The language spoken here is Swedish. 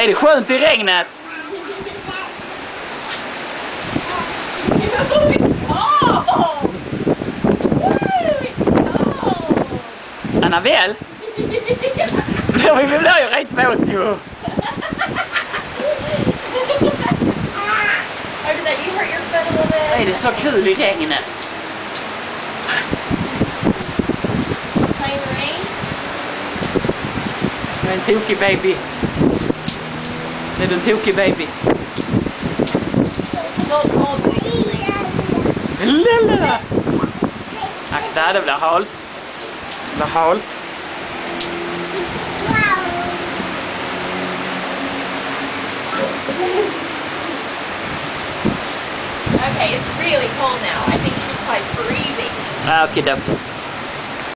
Är det skönt i regnet? Annabelle? Vi blir ju rätt våt ju. Nej, det är så kul i regnet. Det är en tokig baby. Det är en tokig baby. Lilla! Akta, det blir halt. Det blir halt. Okay, it's really cold now. I think she's quite freezing. Okay,